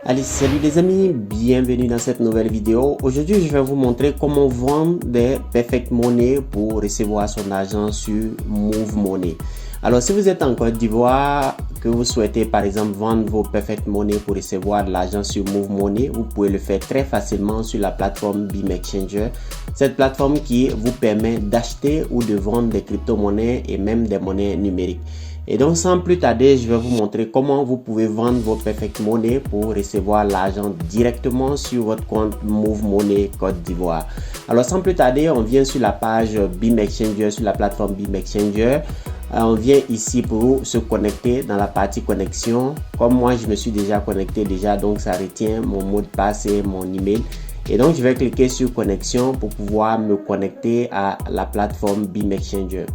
Allez, salut les amis, bienvenue dans cette nouvelle vidéo. Aujourd'hui, je vais vous montrer comment vendre des Perfect Money pour recevoir son argent sur Move Money. Alors, si vous êtes en Côte d'Ivoire, que vous souhaitez par exemple vendre vos Perfect Money pour recevoir de l'argent sur Move Money, vous pouvez le faire très facilement sur la plateforme BeamExchanger. Cette plateforme qui vous permet d'acheter ou de vendre des crypto-monnaies et même des monnaies numériques. Et donc sans plus tarder, je vais vous montrer comment vous pouvez vendre vos Perfect Money pour recevoir l'argent directement sur votre compte Move Money Côte d'Ivoire. Alors sans plus tarder, on vient sur la page BeamExchanger, sur la plateforme BeamExchanger. On vient ici pour se connecter dans la partie connexion. Comme moi, je me suis déjà connecté donc ça retient mon mot de passe et mon email. Et donc, je vais cliquer sur connexion pour pouvoir me connecter à la plateforme BeamExchanger.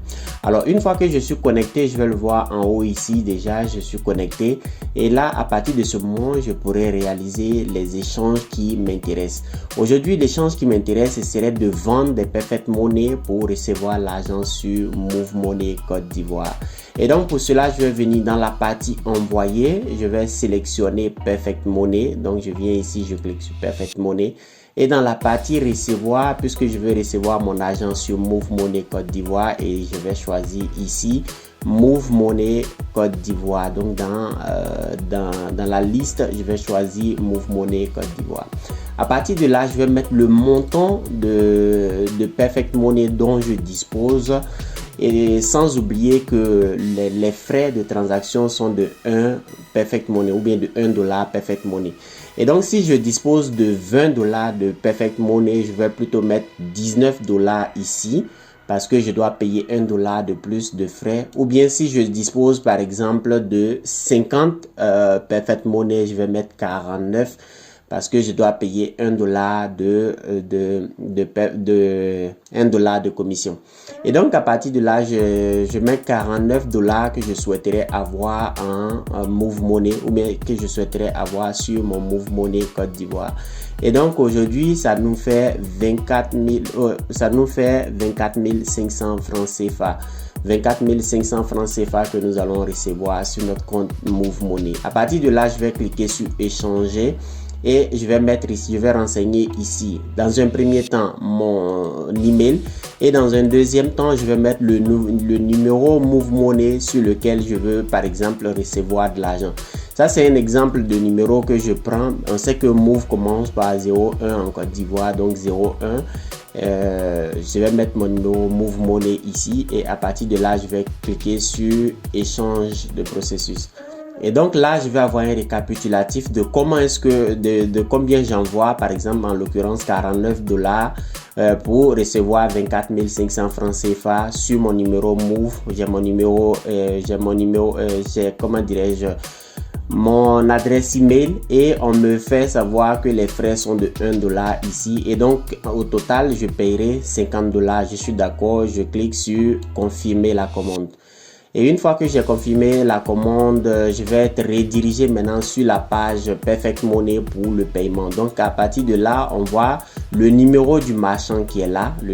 Alors, une fois que je suis connecté, je vais le voir en haut ici déjà, je suis connecté. Et là, à partir de ce moment, je pourrai réaliser les échanges qui m'intéressent. Aujourd'hui, l'échange qui m'intéresse, ce serait de vendre des Perfect Money pour recevoir l'argent sur Move Money Côte d'Ivoire. Et donc, pour cela, je vais venir dans la partie envoyer. Je vais sélectionner Perfect Money. Donc, je viens ici, je clique sur Perfect Money. Et dans la partie recevoir, puisque je veux recevoir mon argent sur Move Money Côte d'Ivoire, et je vais choisir ici Move Money Côte d'Ivoire. Donc dans la liste, je vais choisir Move Money Côte d'Ivoire. À partir de là, je vais mettre le montant de Perfect Money dont je dispose. Et sans oublier que les frais de transaction sont de 1 Perfect Money ou bien de $1 Perfect Money. Et donc, si je dispose de $20 de Perfect Money, je vais plutôt mettre $19 ici parce que je dois payer $1 de plus de frais. Ou bien si je dispose par exemple de 50 Perfect Money, je vais mettre 49 parce que je dois payer $1 de commission. Et donc à partir de là, je mets $49 que je souhaiterais avoir en Move Money ou bien que je souhaiterais avoir sur mon Move Money Côte d'Ivoire. Et donc aujourd'hui, ça nous fait 24 500 francs CFA. 24 500 francs CFA que nous allons recevoir sur notre compte Move Money. À partir de là, je vais cliquer sur échanger. Et je vais mettre ici, je vais renseigner ici, dans un premier temps, mon email. Et dans un deuxième temps, je vais mettre le numéro Move Money sur lequel je veux, par exemple, recevoir de l'argent. Ça, c'est un exemple de numéro que je prends. On sait que Move commence par 01 en Côte d'Ivoire, donc 01. Je vais mettre mon numéro Move Money ici. Et à partir de là, je vais cliquer sur échange de processus. Et donc là, je vais avoir un récapitulatif de comment est-ce que, de combien j'envoie, par exemple, en l'occurrence $49 pour recevoir 24 500 francs CFA sur mon numéro Move. Comment dirais-je, mon adresse email et on me fait savoir que les frais sont de $1 ici. Et donc, au total, je paierai $50. Je suis d'accord, je clique sur confirmer la commande. Et une fois que j'ai confirmé la commande, je vais être redirigé maintenant sur la page Perfect Money pour le paiement. Donc à partir de là, on voit le numéro du marchand qui est là, le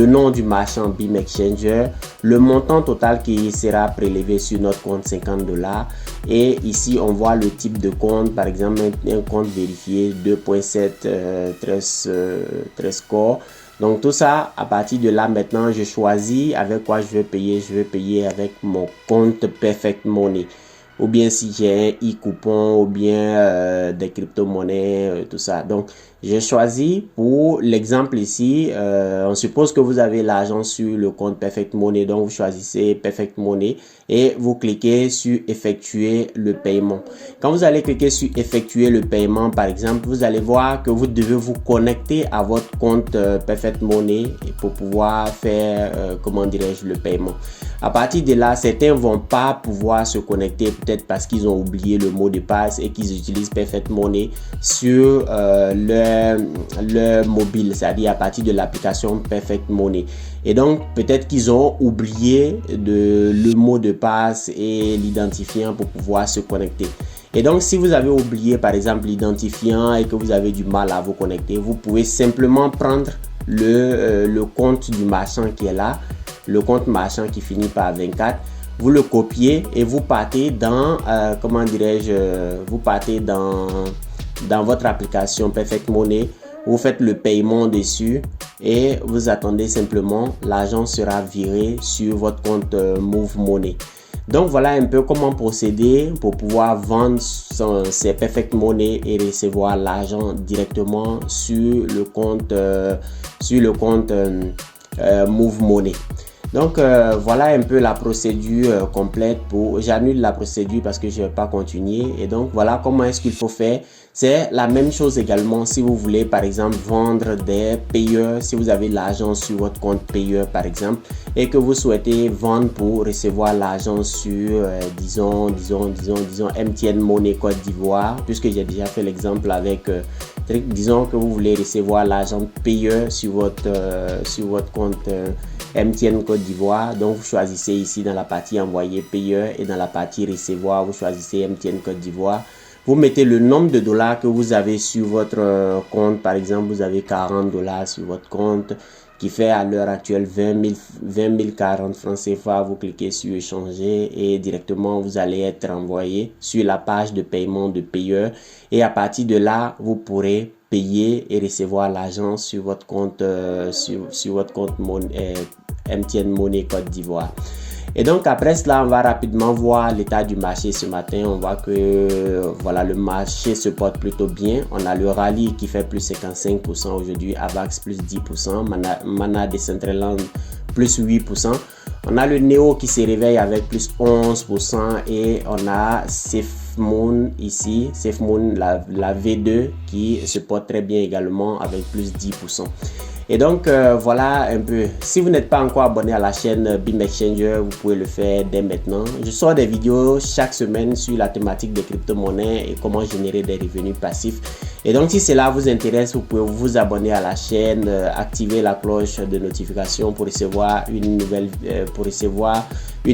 nom du marchand BeamExchanger, le montant total qui sera prélevé sur notre compte $50. Et ici, on voit le type de compte, par exemple un compte vérifié 2.7 13 score. Donc tout ça, à partir de là, maintenant, je choisis avec quoi je vais payer. Je vais payer avec mon compte Perfect Money. Ou bien si j'ai un e-coupon ou bien des crypto-monnaies, tout ça. Donc, j'ai choisi pour l'exemple ici, on suppose que vous avez l'argent sur le compte Perfect Money. Donc, vous choisissez Perfect Money et vous cliquez sur effectuer le paiement. Quand vous allez cliquer sur effectuer le paiement, par exemple, vous allez voir que vous devez vous connecter à votre compte Perfect Money pour pouvoir faire, comment dirais-je, le paiement. À partir de là, certains vont pas pouvoir se connecter, peut-être parce qu'ils ont oublié le mot de passe et qu'ils utilisent Perfect Money sur leur mobile, c'est-à-dire à partir de l'application Perfect Money. Et donc, peut-être qu'ils ont oublié le mot de passe et l'identifiant pour pouvoir se connecter. Et donc, si vous avez oublié, par exemple, l'identifiant et que vous avez du mal à vous connecter, vous pouvez simplement prendre le compte du marchand qui est là, le compte marchand qui finit par 24. vous le copiez et vous partez dans, comment dirais-je, vous partez dans votre application Perfect Money. Vous faites le paiement dessus et vous attendez simplement, l'argent sera viré sur votre compte Move Money. Donc voilà un peu comment procéder pour pouvoir vendre ses Perfect Money et recevoir l'argent directement sur le compte Move Money. Donc voilà un peu la procédure complète. J'annule la procédure parce que je ne vais pas continuer. Et donc voilà comment est-ce qu'il faut faire. C'est la même chose également si vous voulez par exemple vendre des payeurs. Si vous avez l'argent sur votre compte payeur par exemple et que vous souhaitez vendre pour recevoir l'argent sur disons MTN Money Côte d'Ivoire, puisque j'ai déjà fait l'exemple avec disons que vous voulez recevoir l'argent payeur sur votre compte MTN Côte d'Ivoire. Donc vous choisissez ici dans la partie envoyer payeur et dans la partie recevoir vous choisissez MTN Côte d'Ivoire. Vous mettez le nombre de dollars que vous avez sur votre compte. Par exemple, vous avez 40 dollars sur votre compte qui fait à l'heure actuelle 20 040 francs CFA. Vous cliquez sur échanger et directement vous allez être envoyé sur la page de paiement de payeur. Et à partir de là, vous pourrez payer et recevoir l'argent sur votre compte MTN Money Côte d'Ivoire. Et donc après cela, on va rapidement voir l'état du marché ce matin. On voit que voilà, le marché se porte plutôt bien. On a le rallye qui fait plus 55% aujourd'hui, Avax plus 10%, Mana Decentraland plus 8%. On a le Neo qui se réveille avec plus 11% et on a SafeMoon ici, SafeMoon la V2 qui se porte très bien également avec plus 10%. Et donc voilà un peu. Si vous n'êtes pas encore abonné à la chaîne BIM Exchanger, vous pouvez le faire dès maintenant. Je sors des vidéos chaque semaine sur la thématique des crypto-monnaies et comment générer des revenus passifs. Et donc si cela vous intéresse, vous pouvez vous abonner à la chaîne, activer la cloche de notification pour recevoir une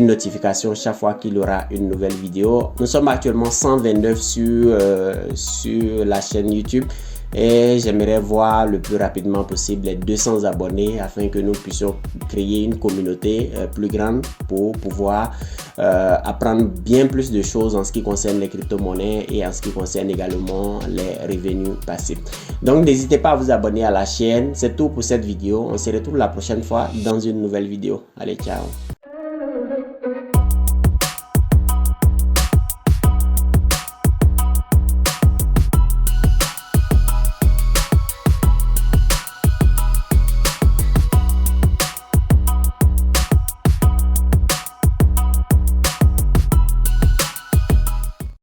notification chaque fois qu'il y aura une nouvelle vidéo. Nous sommes actuellement 129 sur la chaîne YouTube. Et j'aimerais voir le plus rapidement possible les 200 abonnés afin que nous puissions créer une communauté plus grande pour pouvoir apprendre bien plus de choses en ce qui concerne les crypto-monnaies et en ce qui concerne également les revenus passifs. Donc n'hésitez pas à vous abonner à la chaîne. C'est tout pour cette vidéo. On se retrouve la prochaine fois dans une nouvelle vidéo. Allez, ciao!